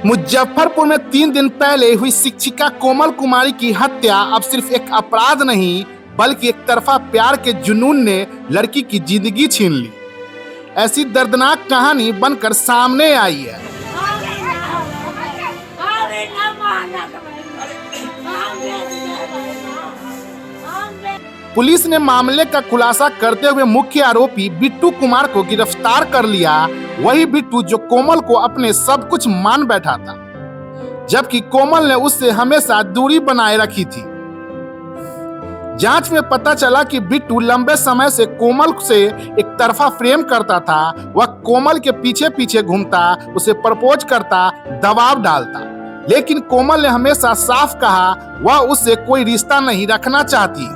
मुजफ्फरपुर में 3 दिन पहले हुई शिक्षिका कोमल कुमारी की हत्या अब सिर्फ एक अपराध नहीं बल्कि एक तरफा प्यार के जुनून ने लड़की की जिंदगी छीन ली। ऐसी दर्दनाक कहानी बनकर सामने आई है। पुलिस ने मामले का खुलासा करते हुए मुख्य आरोपी बिट्टू कुमार को गिरफ्तार कर लिया। वही बिट्टू जो कोमल को अपने सब कुछ मान बैठा था, जबकि कोमल ने उससे हमेशा दूरी बनाए रखी थी। जांच में पता चला कि बिट्टू लंबे समय से कोमल से एक तरफा प्रेम करता था। वह कोमल के पीछे पीछे घूमता, उसे प्रपोज करता, दबाव डालता, लेकिन कोमल ने हमेशा साफ कहा वह उससे कोई रिश्ता नहीं रखना चाहती।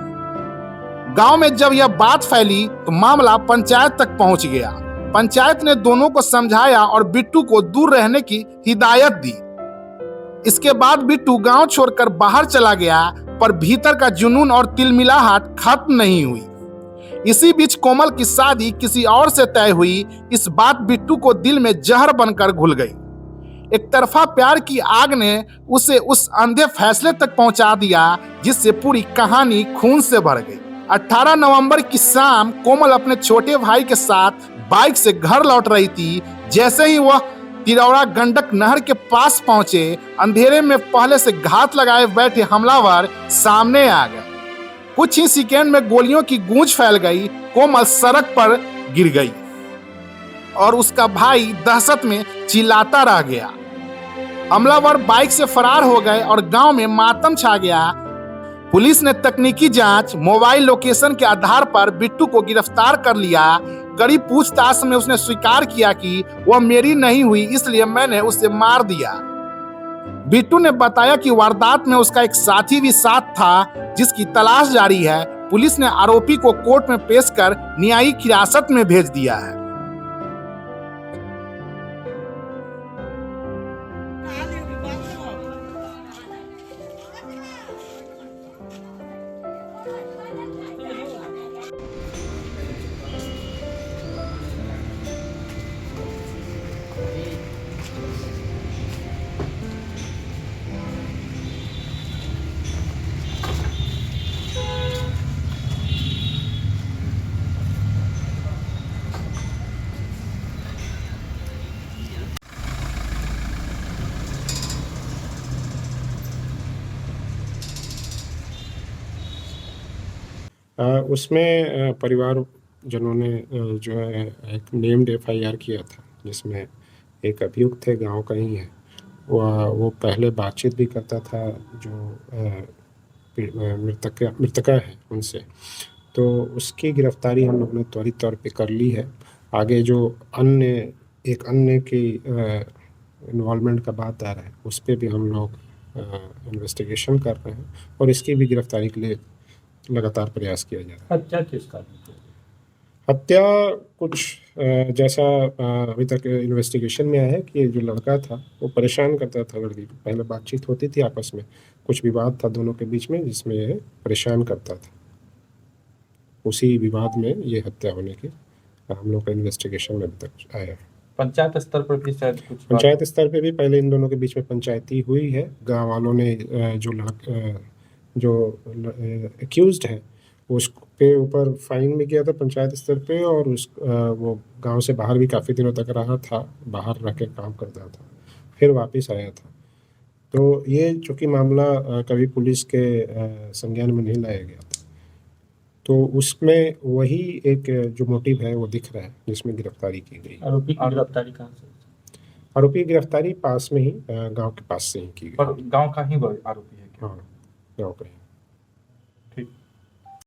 गांव में जब यह बात फैली तो मामला पंचायत तक पहुंच गया। पंचायत ने दोनों को समझाया और बिट्टू को दूर रहने की हिदायत दी। इसके बाद बिट्टू गांव छोड़कर बाहर चला गया, पर भीतर का जुनून और तिलमिलाहट खत्म नहीं हुई। इसी बीच कोमल की शादी किसी और से तय हुई। इस बात बिट्टू को दिल में जहर बनकर घुल गई। एक तरफा प्यार की आग ने उसे उस अंधे फैसले तक पहुंचा दिया जिससे पूरी कहानी खून से भर गई। 18 नवंबर की शाम कोमल अपने छोटे भाई के साथ बाइक से घर लौट रही थी। जैसे ही वह तिरौरा गंडक नहर के पास पहुंचे, अंधेरे में पहले से घात लगाए बैठे हमलावर सामने आ गए। कुछ ही सेकेंड में गोलियों की गूंज फैल गई। कोमल सड़क पर गिर गई और उसका भाई दहशत में चिल्लाता रह गया। हमलावर बाइक से फरार हो गए और गांव में मातम छा गया। पुलिस ने तकनीकी जांच, मोबाइल लोकेशन के आधार पर बिट्टू को गिरफ्तार कर लिया। कड़ी पूछताछ में उसने स्वीकार किया कि वह मेरी नहीं हुई, इसलिए मैंने उसे मार दिया। बिट्टू ने बताया कि वारदात में उसका एक साथी भी साथ था, जिसकी तलाश जारी है। पुलिस ने आरोपी को कोर्ट में पेश कर न्यायिक हिरासत में भेज दिया है। उसमें परिवारजनों ने जो है एक नेम्ड एफआईआर किया था, जिसमें एक अभियुक्त थे, गांव का ही है। वो पहले बातचीत भी करता था जो मृतका है उनसे, तो उसकी गिरफ्तारी हम लोग ने त्वरित तौर पे कर ली है। आगे जो एक अन्य की इन्वॉल्वमेंट का बात आ रहा है, उस पर भी हम लोग इन्वेस्टिगेशन कर रहे हैं और इसकी भी गिरफ्तारी के लिए लगातार प्रयास किया जा रहा है। हत्या किस कारण? हत्या कुछ जैसा अभी तक इन्वेस्टिगेशन में आया है कि जो लड़का था वो परेशान करता था लड़की को। पहले बातचीत होती थी आपस में, कुछ विवाद था दोनों के बीच में, जिसमें यह परेशान करता था। उसी विवाद में ये हत्या होने की हम लोग का इन्वेस्टिगेशन में अभी तक आया है। पंचायत स्तर पर भी शायद कुछ पंचायत स्तर पे भी पहले इन दोनों के बीच में पंचायती हुई है। गाँव वालों ने जो एक्यूज्ड है उस पे ऊपर फाइन भी किया था पंचायत स्तर पे, और वो गांव से बाहर भी काफ़ी दिनों तक रहा था, बाहर रह के काम करता था, फिर वापस आया था। तो ये चूँकि मामला कभी पुलिस के संज्ञान में नहीं लाया गया था, तो उसमें वही एक जो मोटिव है वो दिख रहा है, जिसमें गिरफ्तारी की गई। आरोपी की गिरफ्तारी कहाँ से? आरोपी की गिरफ्तारी पास में ही गाँव के पास से ही की गई। गाँव का ही आरोपी है? हाँ, गाँव का ही।